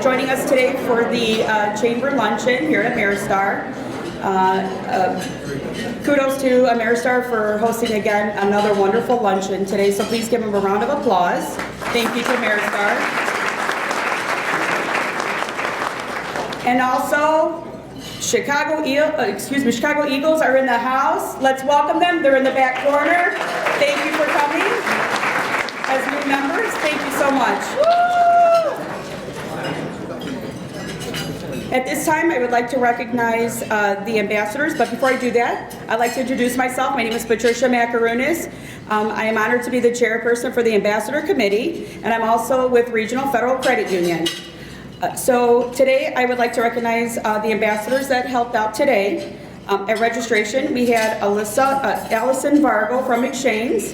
joining us today for the Chamber Luncheon here at Ameristar. Kudos to Ameristar for hosting again another wonderful luncheon today, so please give them a round of applause. Thank you to Ameristar. And also, Chicago Eagles are in the house. Let's welcome them. They're in the back corner. Thank you for coming as new members. Thank you so much. At this time, I would like to recognize the ambassadors, but before I do that, I'd like to introduce myself. My name is Patricia Macaronis. I am honored to be the chairperson for the Ambassador Committee, and I'm also with Regional Federal Credit Union. So today, I would like to recognize the ambassadors that helped out today. At registration, we had Allison Vargo from McShane's,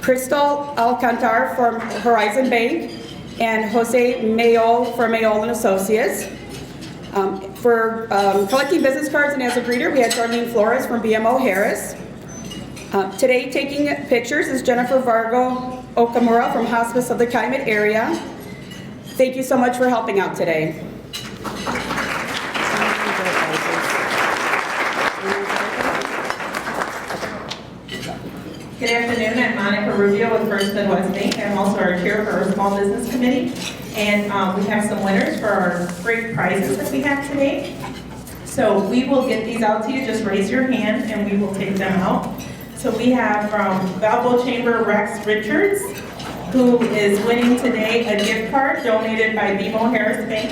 Crystal Alcantar from Horizon Bank, and Jose Mayo from Mayo and Associates. For collecting business cards and as a greeter, we had Darlene Flores from BMO Harris. Today, taking pictures is Jennifer Vargo Okamura from Hospice of the Calumet area. Thank you so much for helping out today. Good afternoon, I'm Monica Rubio with First Midwest Bank. I'm also our chair for our Small Business Committee. And we have some winners for our great prizes that we have today. So we will get these out to you, just raise your hand and we will take them out. So we have from Balboa Chamber, Rex Richards, who is winning today a gift card donated by BMO Harris Bank.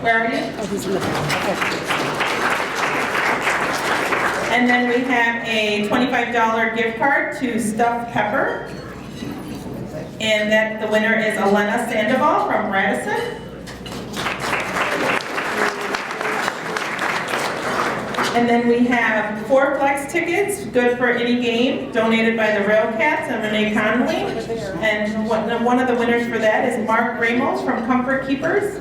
Where are you? Oh, he's in the back. And then we have a $25 gift card to Stuffed Pepper. And that the winner is Elena Sandoval from Radisson. And then we have 4 Flex tickets, good for any game, donated by the Railcats and Renee Connolly. And one of the winners for that is Mark Ramos from Comfort Keepers.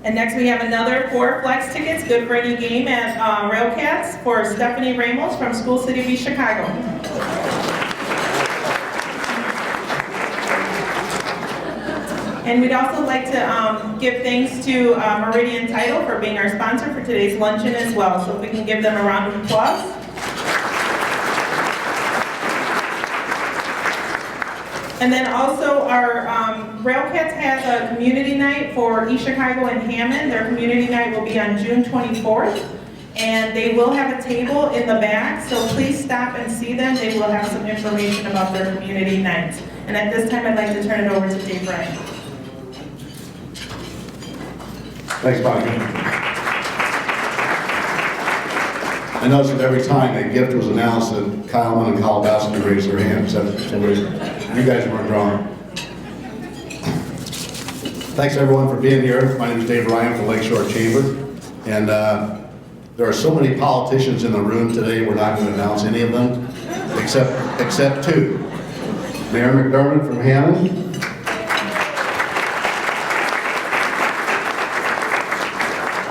And next we have another 4 Flex tickets, good for any game at Railcats for Stephanie Ramos from School City of East Chicago. And we'd also like to give thanks to Meridian Title for being our sponsor for today's luncheon as well. So if we can give them a round of applause. And then also our Railcats has a community night for East Chicago and Hammond. Their community night will be on June 24th. And they will have a table in the back, so please stop and see them. They will have some information about their community night. And at this time, I'd like to turn it over to Dave Ryan. Thanks, Bonnie. I noticed that every time a gift was announced that Kyleman and Kalabowski raised their hands. You guys weren't drawn. Thanks everyone for being here. My name is Dave Ryan from Lakeshore Chamber. And there are so many politicians in the room today, we're not going to announce any of them, except 2. Mayor McDermott from Hammond.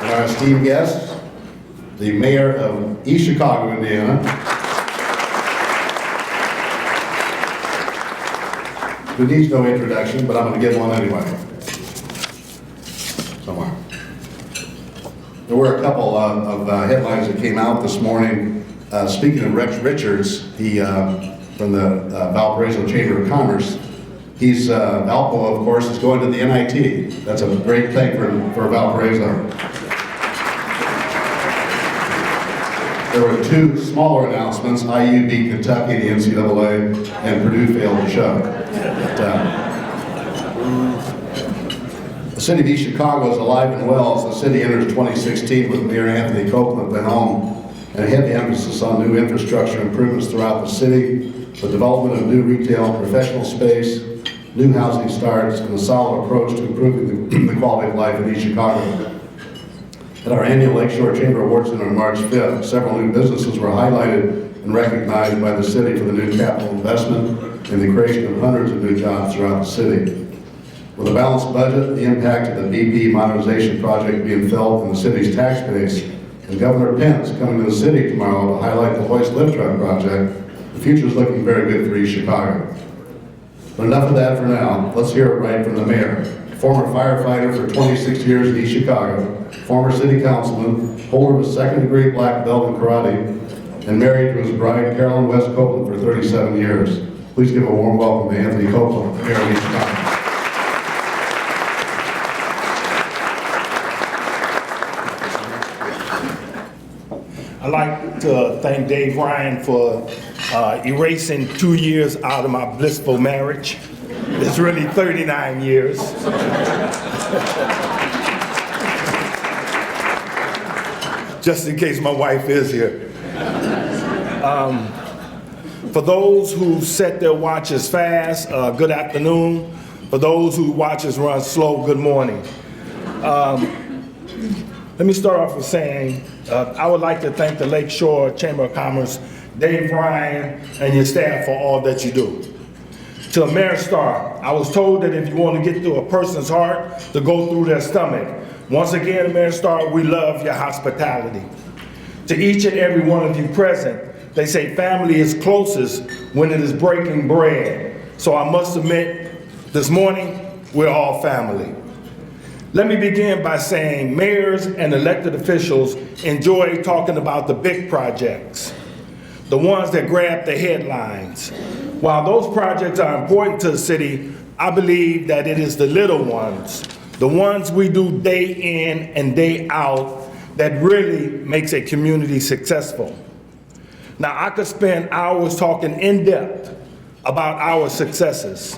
And our esteemed guest, the mayor of East Chicago, Indiana, who needs no introduction, but I'm going to give one anyway. Somewhere. There were a couple of headlines that came out this morning. Speaking of Rex Richards, he from the Valparaiso Chamber of Commerce, he's Valpo, of course, is going to the NIT. That's a great thing for Valparaiso. There were 2 smaller announcements. IU beat Kentucky in the NCAA, and Purdue failed to show. The city of East Chicago is alive and well as the city enters 2016 with Mayor Anthony Copeland at the helm, and a heavy emphasis on new infrastructure improvements throughout the city, the development of new retail, professional space, new housing starts, and a solid approach to improving the quality of life in East Chicago. At our annual Lakeshore Chamber Awards dinner on March 5th, several new businesses were highlighted and recognized by the city for the new capital investment and the creation of hundreds of new jobs throughout the city. With a balanced budget, the impact of the BP modernization project being felt in the city's tax base, and Governor Pence coming to the city tomorrow to highlight the Hoist Lift Truck project, the future's looking very good for East Chicago. But enough of that for now. Let's hear it right from the mayor. Former firefighter for 26 years in East Chicago, former city councilman, holder of a second-degree black belt in karate, and married to his bride, Carolyn West Copeland, for 37 years. Please give a warm welcome to Anthony Copeland, Mayor of East Chicago. I'd like to thank Dave Ryan for erasing 2 years out of my blissful marriage. It's really 39 years. Just in case my wife is here. For those who set their watches fast, good afternoon. For those whose watches run slow, good morning. Let me start off with saying, I would like to thank the Lakeshore Chamber of Commerce, Dave Ryan, and your staff for all that you do. To Ameristar, I was told that if you want to get to a person's heart, to go through their stomach. Once again, Ameristar, we love your hospitality. To each and every one of you present, they say family is closest when it is breaking bread. So I must admit, this morning, we're all family. Let me begin by saying mayors and elected officials enjoy talking about the big projects, the ones that grab the headlines. While those projects are important to the city, I believe that it is the little ones, the ones we do day in and day out, that really makes a community successful. Now, I could spend hours talking in depth about our successes,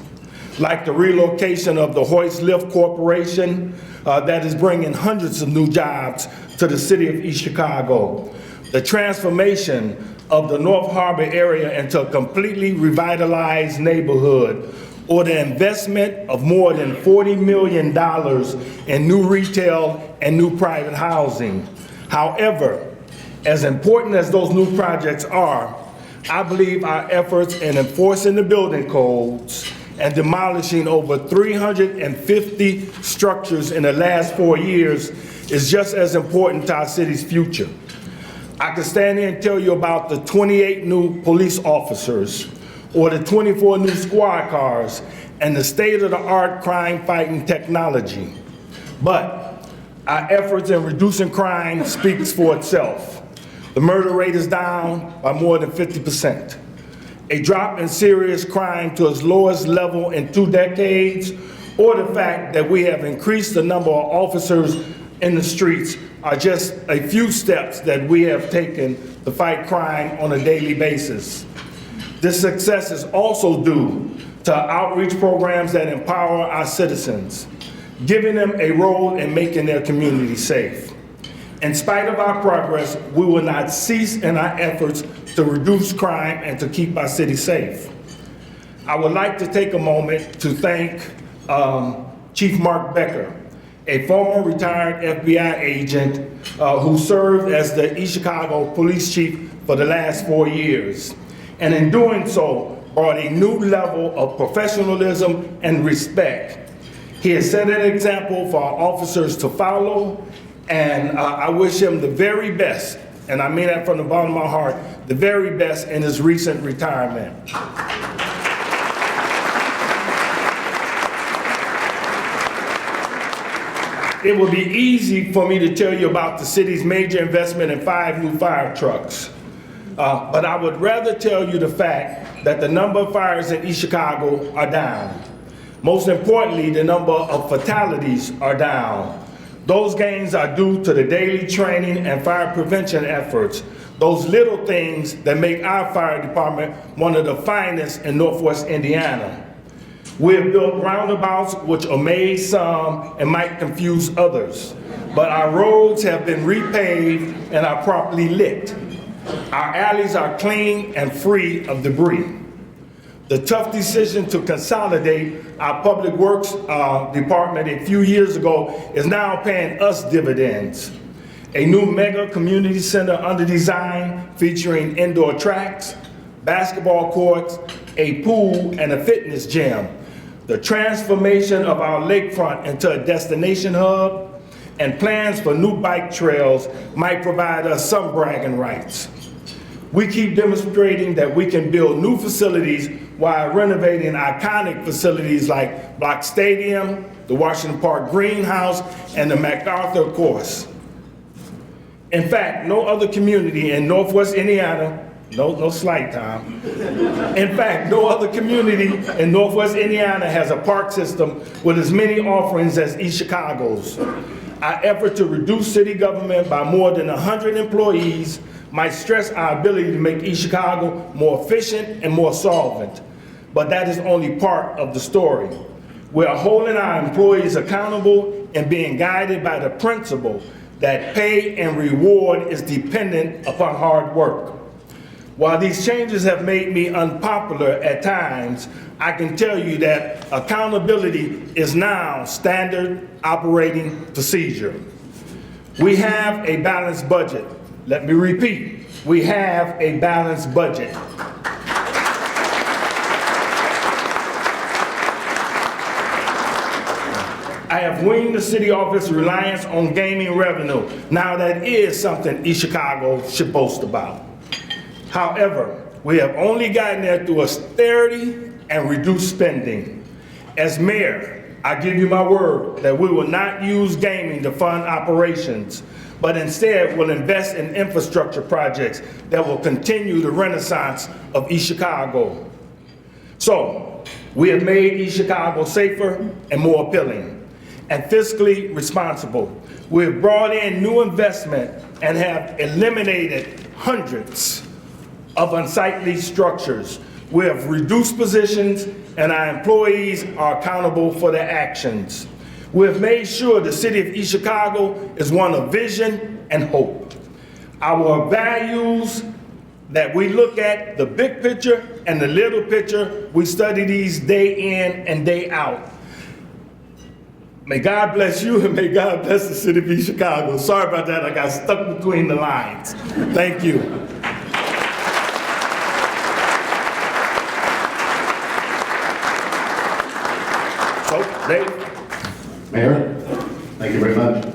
like the relocation of the Hoist Lift Corporation that is bringing hundreds of new jobs to the city of East Chicago, the transformation of the North Harbor area into a completely revitalized neighborhood, or the investment of more than $40 million in new retail and new private housing. However, as important as those new projects are, I believe our efforts in enforcing the building codes and demolishing over 350 structures in the last 4 years is just as important to our city's future. I can stand here and tell you about the 28 new police officers, or the 24 new squad cars, and the state-of-the-art crime-fighting technology. But our efforts in reducing crime speaks for itself. The murder rate is down by more than 50%. A drop in serious crime to its lowest level in 2 decades, or the fact that we have increased the number of officers in the streets are just a few steps that we have taken to fight crime on a daily basis. This success is also due to outreach programs that empower our citizens, giving them a role in making their community safe. In spite of our progress, we will not cease in our efforts to reduce crime and to keep our city safe. I would like to take a moment to thank Chief Mark Becker, a former retired FBI agent who served as the East Chicago Police Chief for the last 4 years, and in doing so, brought a new level of professionalism and respect. He has set an example for our officers to follow, and I wish him the very best, and I mean that from the bottom of my heart, the very best in his recent retirement. It would be easy for me to tell you about the city's major investment in 5 new fire trucks. But I would rather tell you the fact that the number of fires in East Chicago are down. Most importantly, the number of fatalities are down. Those gains are due to the daily training and fire prevention efforts, those little things that make our fire department one of the finest in Northwest Indiana. We have built roundabouts which amaze some and might confuse others, but our roads have been repaved and are properly lit. Our alleys are clean and free of debris. The tough decision to consolidate our public works department a few years ago is now paying us dividends. A new mega community center under design featuring indoor tracks, basketball courts, a pool, and a fitness gym. The transformation of our lakefront into a destination hub, and plans for new bike trails might provide us some bragging rights. We keep demonstrating that we can build new facilities while renovating iconic facilities like Block Stadium, the Washington Park Greenhouse, and the MacArthur Course. In fact, no other community in Northwest Indiana, no slight, Tom. In fact, no other community in Northwest Indiana has a park system with as many offerings as East Chicago's. Our effort to reduce city government by more than 100 employees might stress our ability to make East Chicago more efficient and more solvent. But that is only part of the story. We are holding our employees accountable and being guided by the principle that pay and reward is dependent upon hard work. While these changes have made me unpopular at times, I can tell you that accountability is now standard operating procedure. We have a balanced budget. Let me repeat, we have a balanced budget. I have weaned the city office reliance on gaming revenue. Now that is something East Chicago should boast about. However, we have only gotten there through austerity and reduced spending. As mayor, I give you my word that we will not use gaming to fund operations, but instead will invest in infrastructure projects that will continue the renaissance of East Chicago. So, we have made East Chicago safer and more appealing and fiscally responsible. We have brought in new investment and have eliminated hundreds of unsightly structures. We have reduced positions and our employees are accountable for their actions. We have made sure the city of East Chicago is one of vision and hope. Our values that we look at the big picture and the little picture, we study these day in and day out. May God bless you and may God bless the city of East Chicago. Sorry about that, I got stuck between the lines. Thank you. So, Dave. Mayor, thank you very much.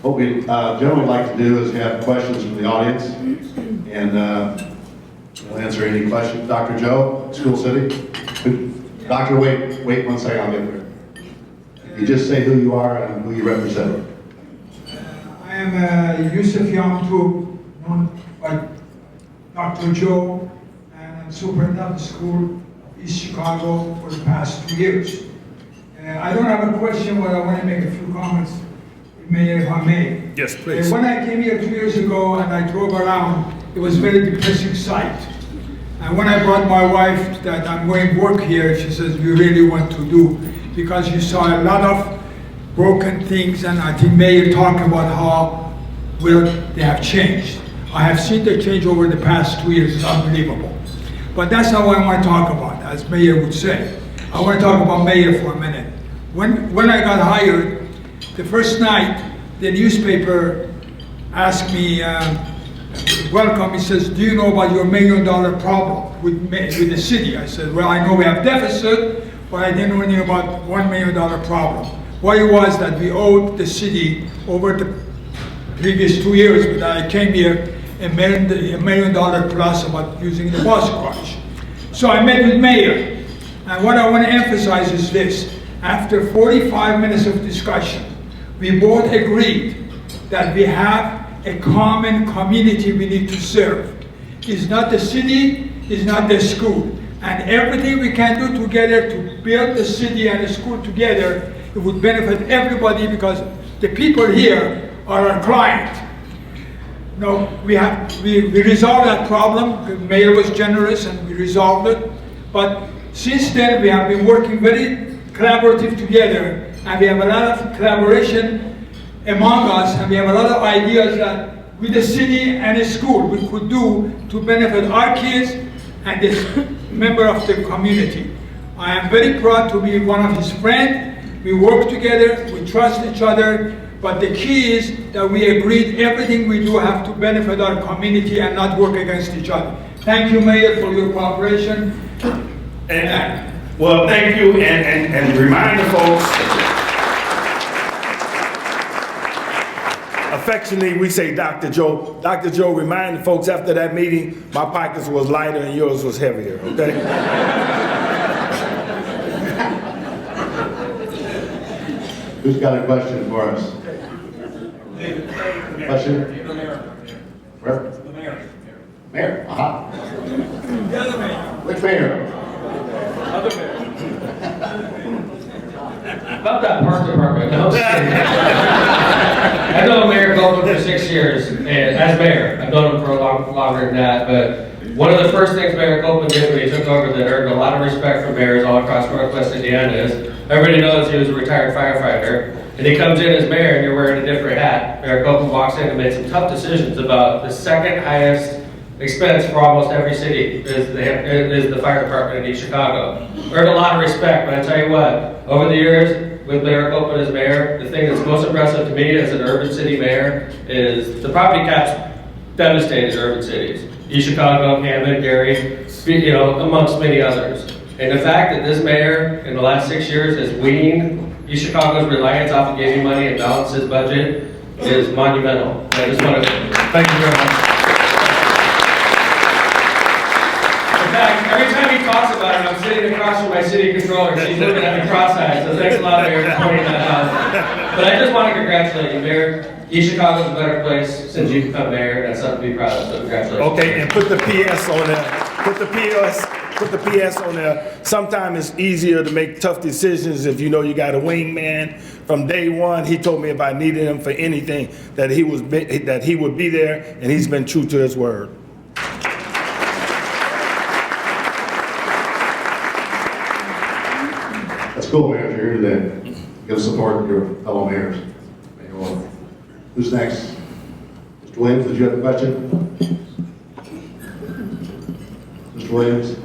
What we generally like to do is have questions from the audience, and we'll answer any questions. Dr. Joe, School City. Doctor, wait 1 second, I'll get there. You just say who you are and who you represent. I am Yusuf Yamtu, known by Dr. Joe, and I'm superintendent of the school of East Chicago for the past 2 years. I don't have a question, but I want to make a few comments, Mayor, if I may. Yes, please. When I came here 2 years ago and I drove around, it was a very depressing sight. And when I brought my wife that I'm going to work here, she says, "You really want to do," because you saw a lot of broken things, and I think Mayor talked about how well they have changed. I have seen the change over the past 2 years. It's unbelievable. But that's not what I want to talk about, as Mayor would say. I want to talk about Mayor for a minute. When I got hired, the first night, the newspaper asked me, welcome, he says, "Do you know about your $1 million problem with the city?" I said, "Well, I know we have deficit, but I didn't know anything about $1 million problem." What it was that we owed the city over the previous 2 years that I came here, $1 million plus about using the bus garage. So I met with Mayor, and what I want to emphasize is this. After 45 minutes of discussion, we both agreed that we have a common community we need to serve. It's not the city, it's not the school. And everything we can do together to build the city and the school together, it would benefit everybody because the people here are our client. No, we resolved that problem. The mayor was generous and we resolved it. But since then, we have been working very collaborative together, and we have a lot of collaboration among us, and we have a lot of ideas that with the city and the school we could do to benefit our kids and the member of the community. I am very proud to be one of his friends. We work together, we trust each other, but the key is that we agreed everything we do have to benefit our community and not work against each other. Thank you, Mayor, for your cooperation. Well, thank you, and remind the folks, affectionately, we say Dr. Joe. Dr. Joe reminded folks after that meeting, my pockets was lighter and yours was heavier, okay? Who's got a question for us? Question? Where? The mayor. Mayor, aha. The other mayor. Which mayor? Other mayor. About that park department, no, I'm just kidding. I've known Mayor Copeland for 6 years, and as mayor, I've known him for longer than that, but one of the first things Mayor Copeland did when he took over that earned a lot of respect from mayors all across Northwest Indiana is, everybody knows he was a retired firefighter, and he comes in as mayor and you're wearing a different hat. Mayor Copeland walks in and made some tough decisions about the second highest expense for almost every city is the fire department in East Chicago. Earned a lot of respect, but I tell you what, over the years, with Mayor Copeland as mayor, the thing that's most impressive to me as an urban city mayor is the property tax devastated urban cities. East Chicago, Hammond, Gary, you know, amongst many others. And the fact that this mayor in the last 6 years has weaned East Chicago's reliance off of giving money and balance his budget is monumental. I just want to thank you very much. In fact, every time he talks about it, I'm sitting across from my city controller. She's looking at me cross-eyed, so thanks a lot, Mayor, for pointing that out. But I just want to congratulate you, Mayor. East Chicago's a better place since you've become mayor, and that's something to be proud of, so congratulations. Okay, and put the PS on there. Put the PS on there. Sometimes it's easier to make tough decisions if you know you got a wingman. From day one, he told me if I needed him for anything, that he would be there, and he's been true to his word. That's cool, Mayor, if you're here today. Give support your fellow mayors. Mayor Wolf. Who's next? Mr. Williams, did you have a question? Mr. Williams?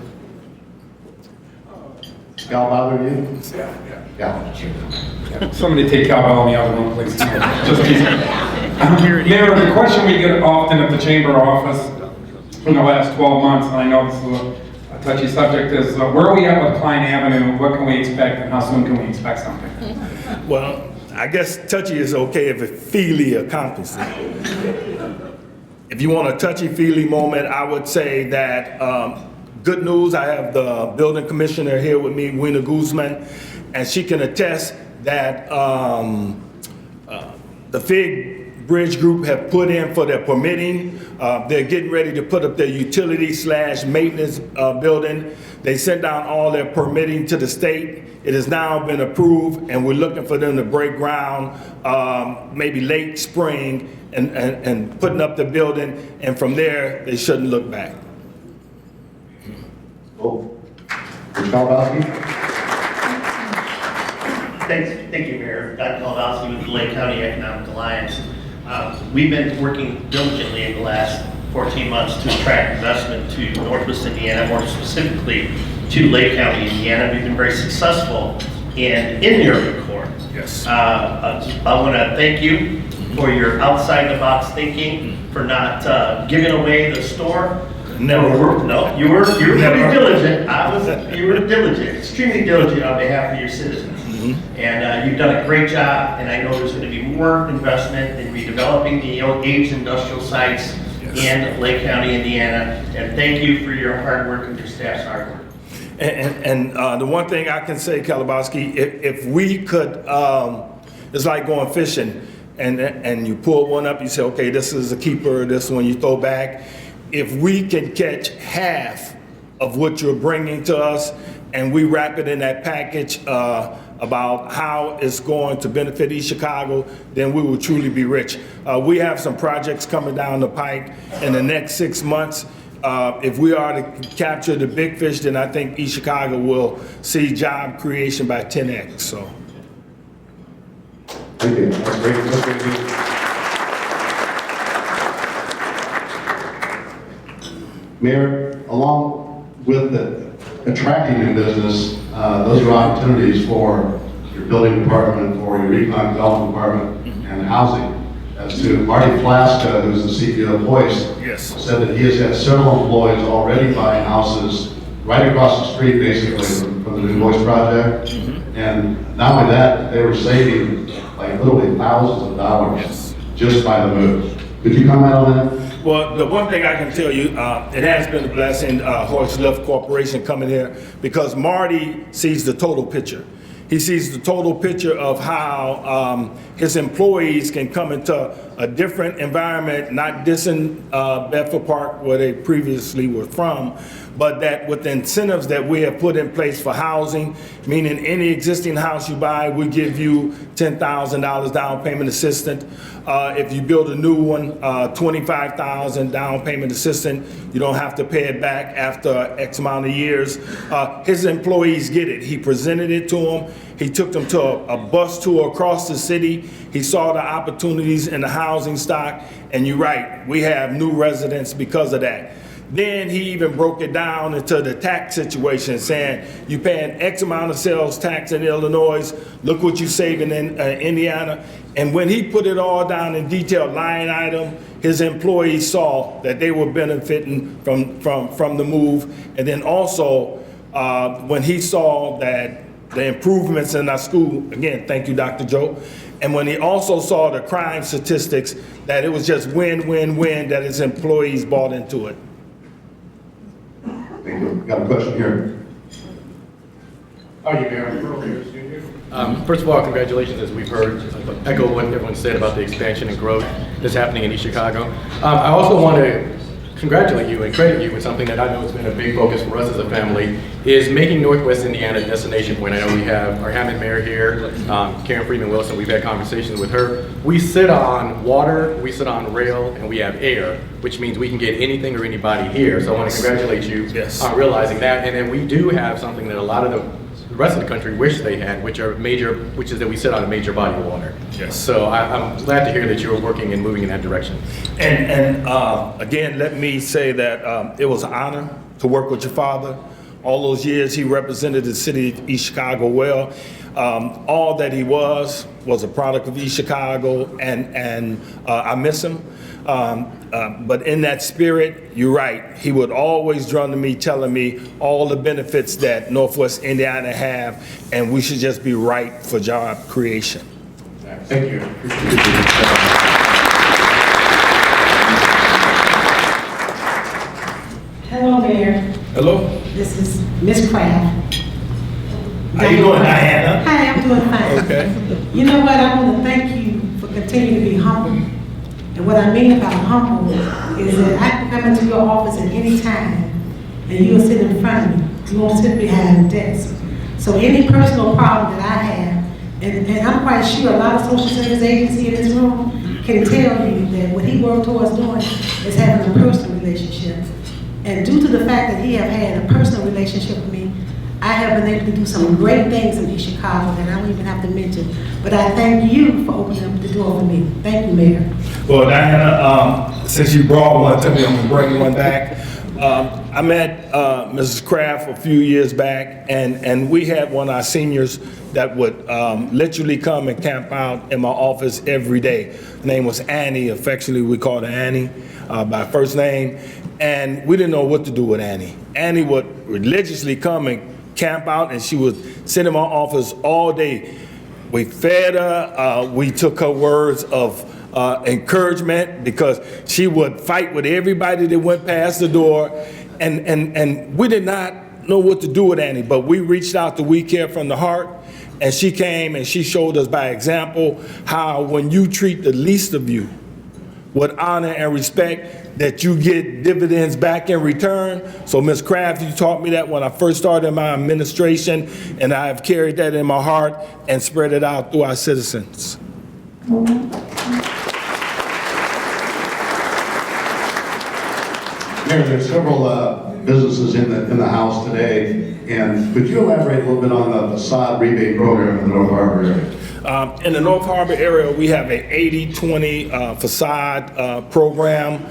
Cal bothering you? Yeah. Somebody take Cal in the other room, please. Just easy. Mayor, the question we get often at the chamber office in the last 12 months, and I know this is a touchy subject, is where are we at with Klein Avenue? What can we expect, and how soon can we expect something? Well, I guess touchy is okay if it feely accomplishes it. If you want a touchy-feely moment, I would say that good news, I have the building commissioner here with me, Wina Guzman, and she can attest that the FIG Bridge Group have put in for their permitting. They're getting ready to put up their utility/maintenance building. They sent down all their permitting to the state. It has now been approved, and we're looking for them to break ground maybe late spring and putting up the building, and from there, they shouldn't look back. Cool. Mr. Kalbowski? Thank you, Mayor. Dr. Kaldowski with the Lake County Economic Alliance. We've been working diligently in the last 14 months to attract investment to Northwest Indiana, more specifically to Lake County, Indiana. We've been very successful in your report. Yes. I want to thank you for your outside-the-box thinking, for not giving away the store. Never. No, you were pretty diligent. You were diligent, extremely diligent on behalf of your citizens. And you've done a great job, and I know there's going to be more investment in redeveloping the aged industrial sites in Lake County, Indiana. And thank you for your hard work and your staff's hard work. And the one thing I can say, Kalabowski, if we could, it's like going fishing, and you pull one up, you say, okay, this is a keeper, this one you throw back. If we can catch half of what you're bringing to us, and we wrap it in that package about how it's going to benefit East Chicago, then we will truly be rich. We have some projects coming down the pike in the next 6 months. If we are to capture the big fish, then I think East Chicago will see job creation by 10x. So. Thank you. That's great. That's great. Mayor, along with attracting new business, those are opportunities for your building department, for your economic development department, and housing. As to Marty Flaska, who's the CEO of Hoist, said that he has had several employees already buying houses right across the street, basically, from the new Hoist project. And not only that, they were saving like literally thousands of dollars just by the move. Could you comment on that? Well, the one thing I can tell you, it has been a blessing, Hoist Lift Corporation coming here, because Marty sees the total picture. He sees the total picture of how his employees can come into a different environment, not dissing Bedford Park where they previously were from, but that with the incentives that we have put in place for housing, meaning any existing house you buy, we give you $10,000 down payment assistance. If you build a new one, $25,000 down payment assistance. You don't have to pay it back after X amount of years. His employees get it. He presented it to them. He took them to a bus tour across the city. He saw the opportunities in the housing stock. And you're right, we have new residents because of that. Then he even broke it down into the tax situation, saying you're paying X amount of sales tax in Illinois, look what you're saving in Indiana. And when he put it all down in detail, line item, his employees saw that they were benefiting from the move. And then also, when he saw that the improvements in our school, again, thank you, Dr. Joe, and when he also saw the crime statistics, that it was just win, win, win, that his employees bought into it. Thank you. Got a question here. Are you Mayor? First of all, congratulations, as we've heard, echo what everyone said about the expansion and growth that's happening in East Chicago. I also want to congratulate you and credit you with something that I know has been a big focus for us as a family, is making Northwest Indiana a destination point. I know we have our Hammond Mayor here, Karen Freeman Wilson, we've had conversations with her. We sit on water, we sit on rail, and we have air, which means we can get anything or anybody here. So I want to congratulate you on realizing that. And then we do have something that a lot of the rest of the country wish they had, which is that we sit on a major body of water. Yes. So I'm glad to hear that you're working and moving in that direction. And again, let me say that it was an honor to work with your father. All those years he represented the city of East Chicago well. All that he was a product of East Chicago, and I miss him. But in that spirit, you're right. He would always drum to me, telling me all the benefits that Northwest Indiana have, and we should just be ripe for job creation. Thank you. Hello, Mayor. Hello. This is Miss Craft. How you doing, Diana? Hi, I'm doing fine. Okay. You know what? I want to thank you for continuing to be humble. And what I mean about humble is that I can come into your office at any time and you'll sit in front of me. You won't sit behind the desk. So any personal problem that I have, and I'm quite sure a lot of social service agents here in this room can tell you that what he worked towards doing is having a personal relationship. And due to the fact that he have had a personal relationship with me, I have been able to do some great things in East Chicago that I don't even have to mention. But I thank you for opening up the door for me. Thank you, Mayor. Well, Diana, since you brought one to me, I'm gonna bring one back. I met Mrs. Kraft a few years back, and we had one of our seniors that would literally come and camp out in my office every day. Her name was Annie, affectionately we called her Annie by first name, and we didn't know what to do with Annie. Annie would religiously come and camp out, and she would sit in my office all day. We fed her, we took her words of encouragement, because she would fight with everybody that went past the door, and we did not know what to do with Annie, but we reached out to We Care from the Heart, and she came and she showed us by example how when you treat the least of you with honor and respect, that you get dividends back in return. So Ms. Kraft, you taught me that when I first started my administration, and I have carried that in my heart and spread it out through our citizens. Mayor, there's several businesses in the house today, and could you elaborate a little bit on the facade rebate program in the North Harbor area? In the North Harbor area, we have an 80-20 facade program.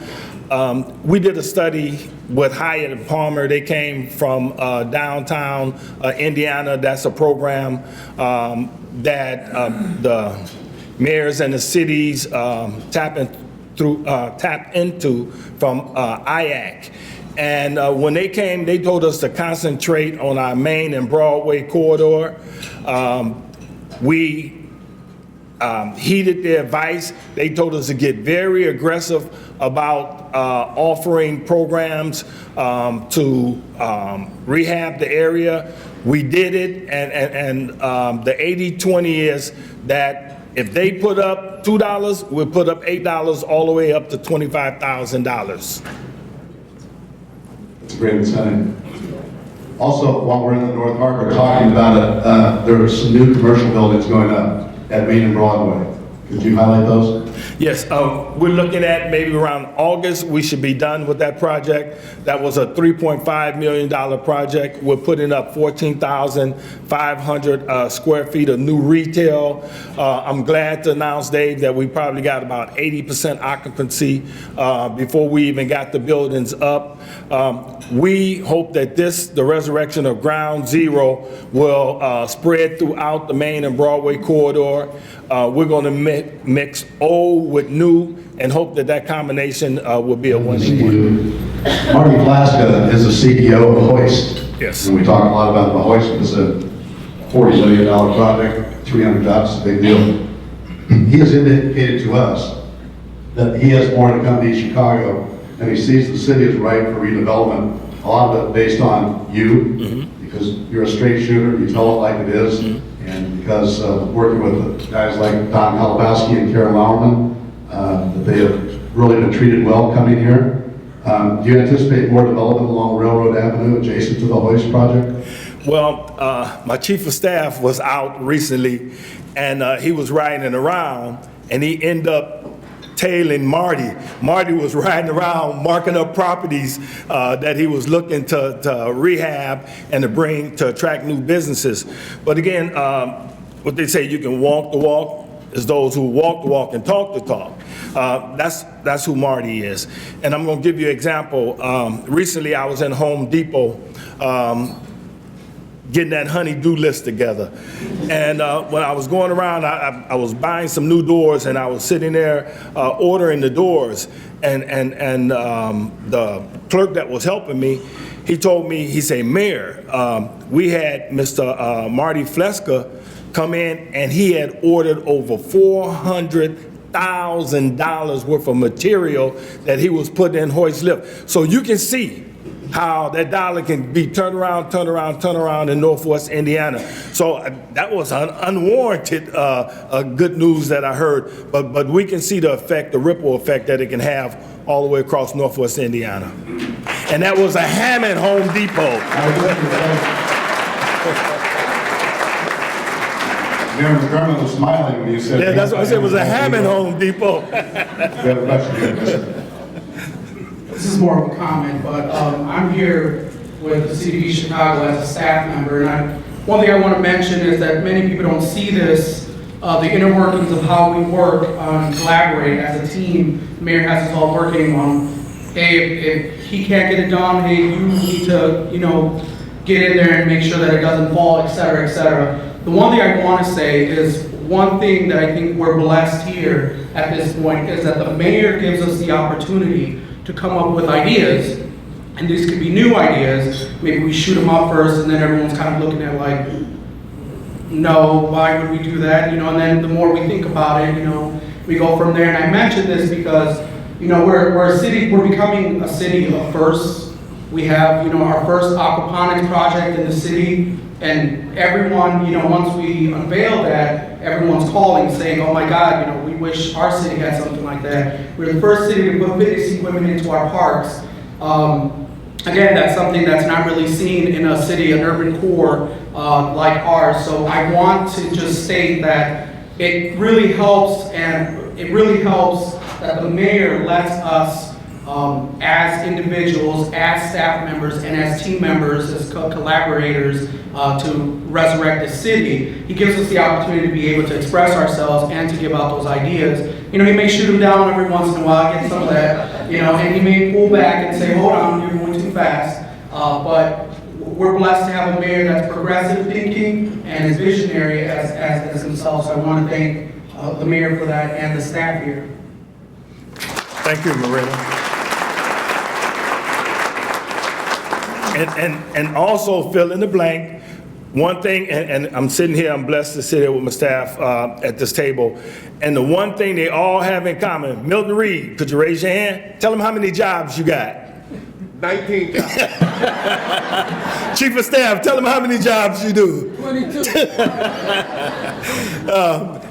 We did a study with Hyatt and Palmer. They came from downtown Indiana. That's a program that the mayors and the cities tap into from IAC. And when they came, they told us to concentrate on our Main and Broadway corridor. We heeded their advice. They told us to get very aggressive about offering programs to rehab the area. We did it, and the 80-20 is that if they put up $2, we'll put up $8 all the way up to $25,000. It's a great incentive. Also, while we're in the North Harbor talking about it, there are some new commercial buildings going up at Main and Broadway. Could you highlight those? Yes, we're looking at maybe around August, we should be done with that project. That was a $3.5 million project. We're putting up 14,500 square feet of new retail. I'm glad to announce, Dave, that we probably got about 80% occupancy before we even got the buildings up. We hope that the resurrection of Ground Zero will spread throughout the Main and Broadway corridor. We're going to mix old with new and hope that that combination will be a winning one. Marty Plaska is the CEO of Hoist. Yes. And we talk a lot about the Hoist. It's a $40 million project, 300 jobs, a big deal. He has indicated to us that he has more to come to East Chicago, and he sees the city as ripe for redevelopment. A lot of it based on you, because you're a straight shooter, you tell it like it is, and because working with guys like Don Halabowski and Karen Lauerman, that they have really been treated well coming here. Do you anticipate more development along Railroad Avenue adjacent to the Hoist project? Well, my chief of staff was out recently, and he was riding around, and he ended up tailing Marty. Marty was riding around marking up properties that he was looking to rehab and to attract new businesses. But again, what they say, you can walk the walk. It's those who walk the walk and talk the talk. That's who Marty is. And I'm going to give you an example. Recently, I was in Home Depot getting that honey-do list together. And when I was going around, I was buying some new doors, and I was sitting there ordering the doors. And the clerk that was helping me, he told me, he said, Mayor, we had Mr. Marty Fleska come in, and he had ordered over $400,000 worth of material that he was putting in Hoist Lift. So you can see how that dollar can be turned around in Northwest Indiana. So that was an unwarranted good news that I heard, but we can see the effect, the ripple effect that it can have all the way across Northwest Indiana. And that was a Hammond Home Depot. Mayor McDermott was smiling when you said. Yeah, that's what I said, it was a Hammond Home Depot. This is more of a comment, but I'm here with the City of East Chicago as a staff member, and one thing I want to mention is that many people don't see this, the inner workings of how we work and collaborate as a team. The mayor has us all working on, hey, if he can't get it done, hey, you need to, get in there and make sure that it doesn't fall, et cetera, et cetera. The one thing I want to say is, one thing that I think we're blessed here at this point is that the mayor gives us the opportunity to come up with ideas, and these could be new ideas. Maybe we shoot them up first, and then everyone's kind of looking at like, no, why would we do that? And then the more we think about it, we go from there. And I mention this because, we're a city, we're becoming a city of firsts. We have, our first aquaponics project in the city, and everyone, once we unveil that, everyone's calling saying, oh my God, we wish our city had something like that. We're the first city to put fitness equipment into our parks. Again, that's something that's not really seen in a city, an urban core like ours. So I want to just state that it really helps, and it really helps that the mayor lets us, as individuals, as staff members, and as team members, as collaborators, to resurrect the city. He gives us the opportunity to be able to express ourselves and to give out those ideas. He may shoot them down every once in a while, get some of that, and he may pull back and say, hold on, you're going too fast. But we're blessed to have a mayor that's progressive thinking and is visionary as himself. So I want to thank the mayor for that and the staff here. Thank you, Marina. And also fill in the blank, one thing, and I'm sitting here, I'm blessed to sit here with my staff at this table, and the one thing they all have in common, Milton Reed, could you raise your hand? Tell them how many jobs you got. 19 jobs. Chief of Staff, tell them how many jobs you do. 22.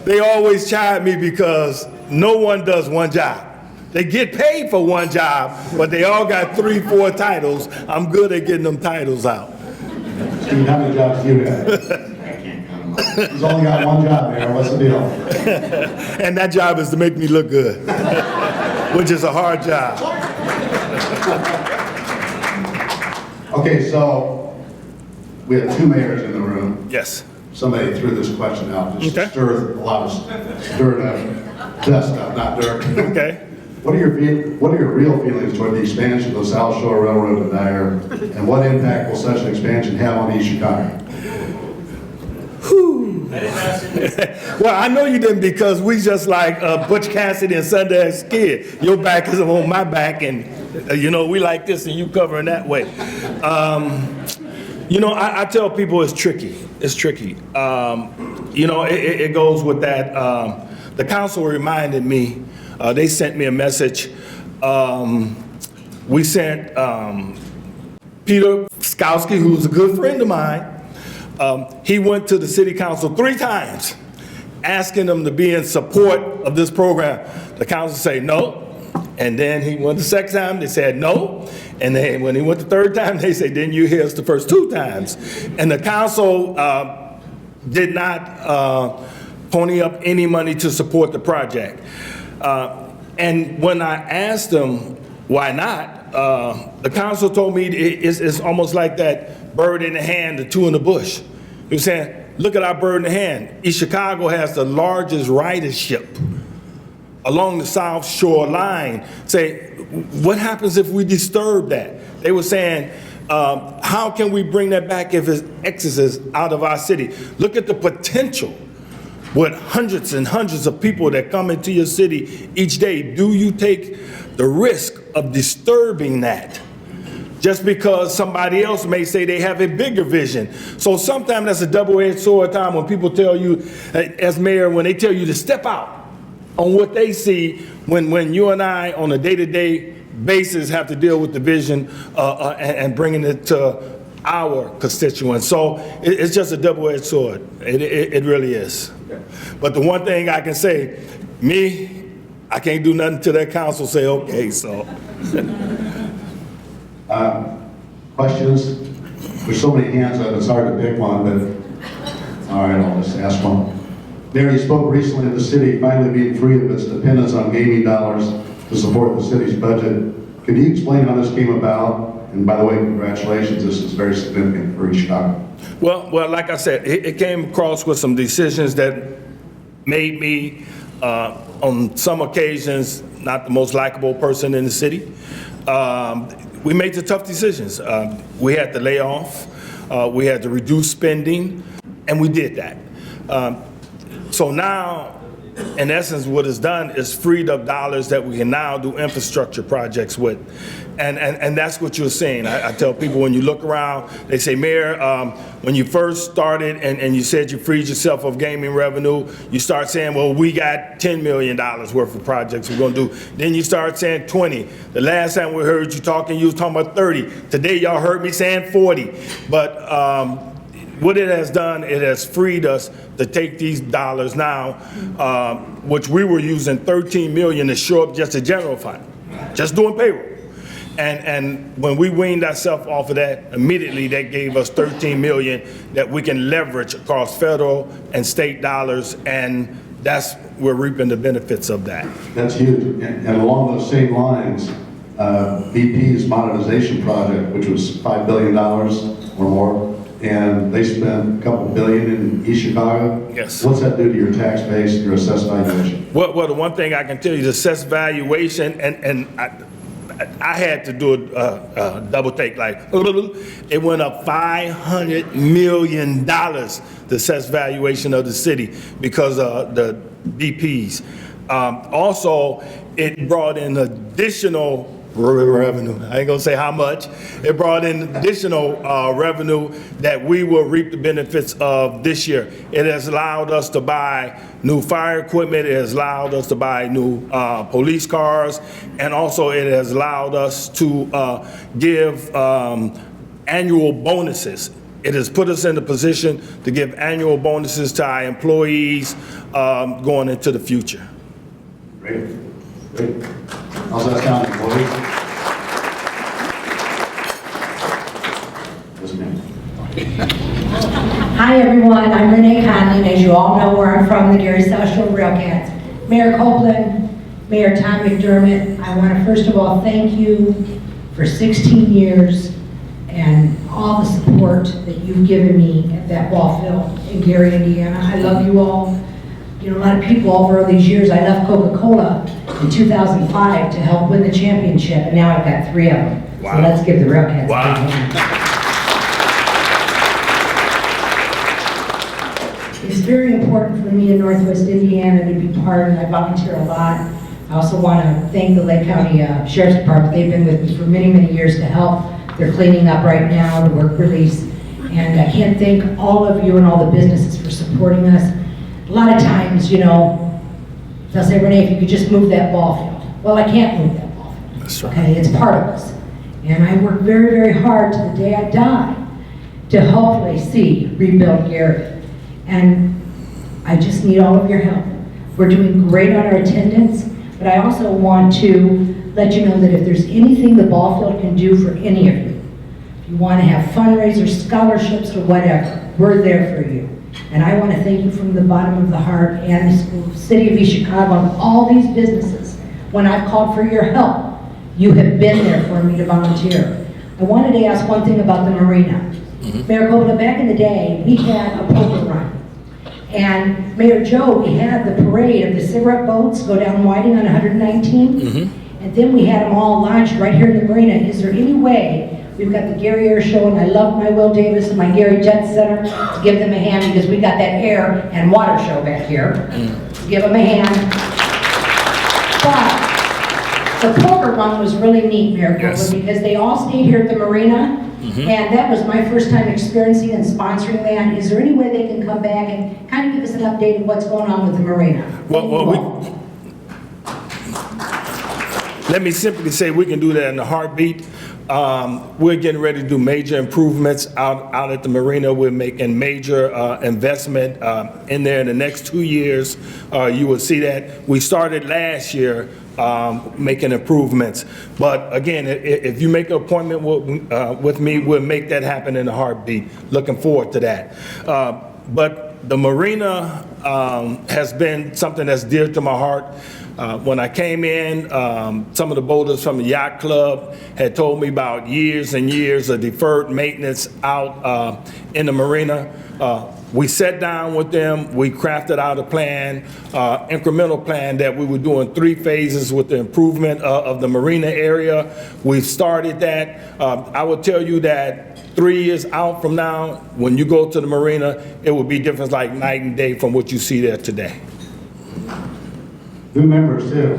They always chide me because no one does one job. They get paid for one job, but they all got 3, 4 titles. I'm good at getting them titles out. Steve, how many jobs do you have? He's only got one job, Mayor. What's the deal? And that job is to make me look good, which is a hard job. Okay, so we have 2 mayors in the room. Yes. Somebody threw this question out just to Okay. stir a lot of dirt up, dust up, not dirt. Okay. What are your real feelings toward the expansion of the South Shore Railroad to Dyer, and what impact will such an expansion have on East Chicago? Well, I know you didn't, because we just like Butch Cassidy and Sundance Kid. Your back is on my back, and you know, we like this and you covering that way. You know, I tell people it's tricky. It's tricky. You know, it goes with that. The council reminded me, they sent me a message. We sent Peter Skowski, who's a good friend of mine. He went to the city council 3 times asking them to be in support of this program. The council said no. And then he went the second time, they said no. And then when he went the third time, they said, didn't you hear us the first 2 times? And the council did not pony up any money to support the project. And when I asked them why not, the council told me it's almost like that bird in the hand, the 2 in the bush. He was saying, look at our bird in the hand. East Chicago has the largest ridership along the South Shore line. Say, what happens if we disturb that? They were saying, how can we bring that back if it exits out of our city? Look at the potential with hundreds and hundreds of people that come into your city each day. Do you take the risk of disturbing that? Just because somebody else may say they have a bigger vision. So sometimes that's a double-edged sword time when people tell you, as mayor, when they tell you to step out on what they see when you and I on a day-to-day basis have to deal with the vision and bringing it to our constituents. So it's just a double-edged sword. It really is. But the one thing I can say, I can't do nothing till that council say okay, so. Questions? There's so many hands up, it's hard to pick one, but all right, I'll just ask one. Mayor, you spoke recently of the city finally being free of its dependence on gaming dollars to support the city's budget. Can you explain how this came about? And by the way, congratulations, this is very significant for East Chicago. Well, like I said, it came across with some decisions that made me, on some occasions, not the most likable person in the city. We made the tough decisions. We had to lay off, we had to reduce spending, and we did that. So now, in essence, what it's done is freed up dollars that we can now do infrastructure projects with. And that's what you're seeing. I tell people when you look around, they say, Mayor, when you first started and you said you freed yourself of gaming revenue, you start saying, well, we got $10 million worth of projects we're gonna do. Then you start saying 20. The last time we heard you talking, you was talking about 30. Today, y'all heard me saying 40. But what it has done, it has freed us to take these dollars now, which we were using 13 million to shore up just the general fund, just doing payroll. And when we weaned ourselves off of that, immediately that gave us 13 million that we can leverage across federal and state dollars, and we're reaping the benefits of that. That's huge. And along those same lines, BP's modernization project, which was $5 billion or more, and they spent a couple billion in East Chicago. Yes. What's that do to your tax base, your assessed valuation? Well, the one thing I can tell you, the assessed valuation, and I had to do a double take, like, it went up $500 million, the assessed valuation of the city because of the DPs. Also, it brought in additional revenue. I ain't gonna say how much. It brought in additional revenue that we will reap the benefits of this year. It has allowed us to buy new fire equipment. It has allowed us to buy new police cars, and also it has allowed us to give annual bonuses. It has put us in a position to give annual bonuses to our employees going into the future. Great. Great. How's that sound, employees? Yes, ma'am. Hi everyone, I'm Renee Conlon. As you all know where I'm from, the Gary South Shore Railcats. Mayor Copeland, Mayor Tom McDermott, I want to first of all thank you for 16 years and all the support that you've given me at that ball field in Gary, Indiana. I love you all. You know, a lot of people over these years, I left Coca-Cola in 2005 to help win the championship, and now I've got 3 of them. Wow. So let's give the Railcats a big hand. It's very important for me in Northwest Indiana to be part, and I volunteer a lot. I also want to thank the Lake County Sheriff's Department. They've been with me for many, many years to help. They're cleaning up right now, the work release. And I can't thank all of you and all the businesses for supporting us. A lot of times, you know, they'll say, Renee, if you could just move that ball field. Well, I can't move that ball field. That's right. Okay, it's part of us. And I work very, very hard to the day I die to hopefully see rebuild Gary. And I just need all of your help. We're doing great on our attendance, but I also want to let you know that if there's anything the ball field can do for any of you, if you want to have fundraisers, scholarships, or whatever, we're there for you. And I want to thank you from the bottom of the heart and the City of East Chicago and all these businesses. When I've called for your help, you have been there for me to volunteer. I wanted to ask one thing about the marina. Mayor Copeland, back in the day, we had a poker run. And Mayor Joe, we had the parade of the cigarette boats go down Whiting on 119. And then we had them all launched right here in the marina. Is there any way, we've got the Gary Air Show, and I love my Will Davis and my Gary Jet Center, to give them a hand because we got that air and water show back here. Give them a hand. But the poker run was really neat, Mayor Copeland, because they all stayed here at the marina. And that was my first time experiencing and sponsoring that. Is there any way they can come back and kind of give us an update of what's going on with the marina? Let me simply say we can do that in a heartbeat. We're getting ready to do major improvements out at the marina. We're making major investment in there in the next 2 years. You will see that. We started last year making improvements. But again, if you make an appointment with me, we'll make that happen in a heartbeat. Looking forward to that. But the marina has been something that's dear to my heart. When I came in, some of the boaters from the yacht club had told me about years and years of deferred maintenance out in the marina. We sat down with them, we crafted out a plan, incremental plan that we were doing 3 phases with the improvement of the marina area. We've started that. I will tell you that 3 years out from now, when you go to the marina, it will be different like night and day from what you see there today. New members too.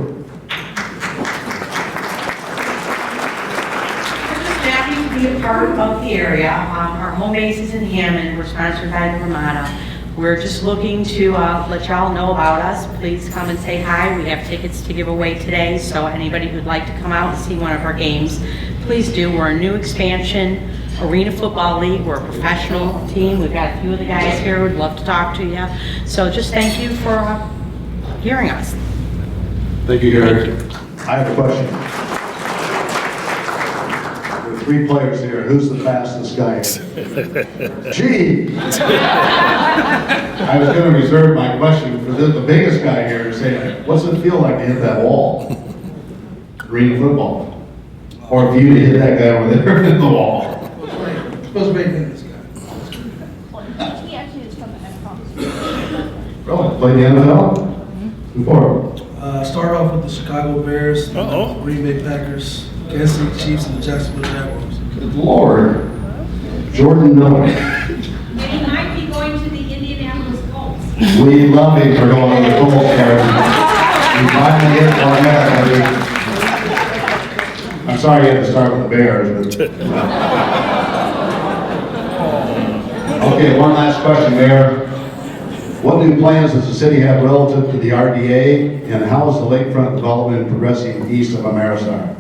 Happy to be a part of the area. Our home base is in Hammond. We're sponsored by the Ramada. We're just looking to let y'all know about us. Please come and say hi. We have tickets to give away today, so anybody who'd like to come out and see one of our games, please do. We're a new expansion Arena Football League. We're a professional team. We've got a few of the guys here who'd love to talk to you. So just thank you for hearing us. Thank you, Gary. I have a question. There are 3 players here. Who's the fastest guy? Gee! I was going to reserve my question for the biggest guy here, saying, what's it feel like to hit that wall? Arena football. Or for you to hit that guy over there in the wall. Supposed to be this guy. He actually is from the NFL. Really? Played the NFL? Before? Start off with the Chicago Bears, the Green Bay Packers, Kansas City Chiefs, and the Jacksonville Jaguars. Good Lord. Jordan Miller. And he might be going to the Indianapolis Colts. We love him for going to the Colts, Gary. We finally get one there, buddy. All I'm sorry you had to start with the Bears, but. Okay, one last question, Mayor. What new plans does the city have relative to the RDA, and how is the lakefront development progressing east of Ameristar?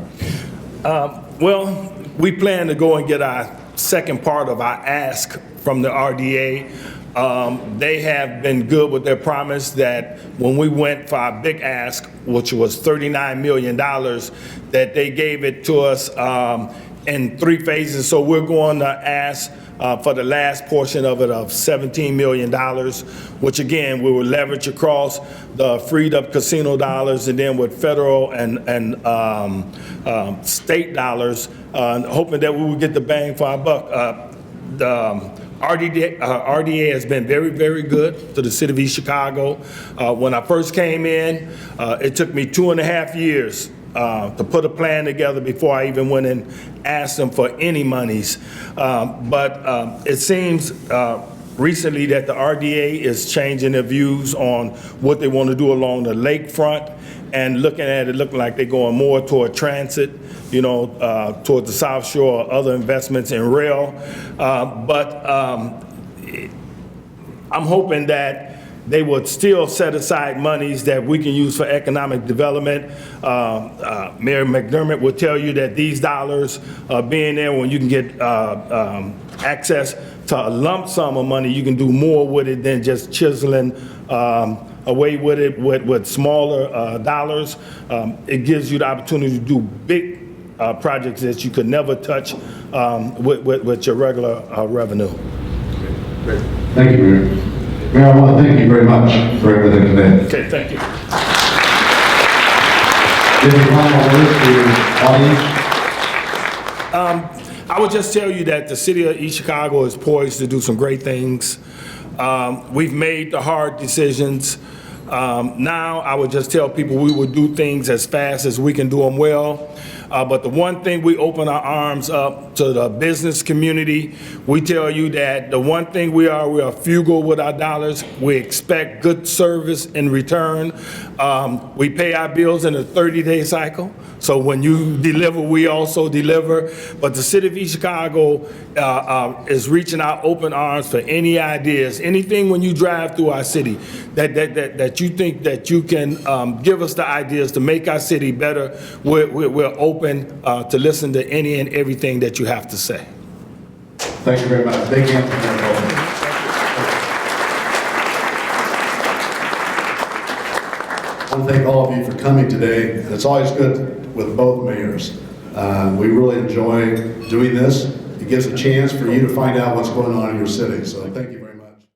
Well, we plan to go and get our second part of our ask from the RDA. They have been good with their promise that when we went for our big ask, which was $39 million, that they gave it to us in 3 phases. So we're going to ask for the last portion of it of $17 million, which again, we will leverage across the freed up casino dollars and then with federal and state dollars, hoping that we will get the bang for our buck. The RDA has been very, very good to the city of East Chicago. When I first came in, it took me 2.5 years to put a plan together before I even went and asked them for any monies. But it seems recently that the RDA is changing their views on what they want to do along the lakefront, and looking at it looking like they're going more toward transit, you know, toward the South Shore, other investments in rail. But I'm hoping that they would still set aside monies that we can use for economic development. Mayor McDermott will tell you that these dollars being there, when you can get access to a lump sum of money, you can do more with it than just chiseling away with it with smaller dollars. It gives you the opportunity to do big projects that you could never touch with your regular revenue. Great. Thank you, Mayor. Mayor, I want to thank you very much for everything today. Okay, thank you. Any final words to your audience? I would just tell you that the city of East Chicago is poised to do some great things. We've made the hard decisions. Now I would just tell people we will do things as fast as we can do them well. But the one thing we open our arms up to the business community. We tell you that the one thing we are frugal with our dollars. We expect good service in return. We pay our bills in a 30-day cycle. So when you deliver, we also deliver. But the city of East Chicago is reaching out open arms for any ideas, anything when you drive through our city that you think that you can give us the ideas to make our city better. We're open to listen to any and everything that you have to say. Thank you very much. Big hand for Mayor Copeland. I want to thank all of you for coming today. It's always good with both mayors. We really enjoy doing this. It gives a chance for you to find out what's going on in your city. So thank you.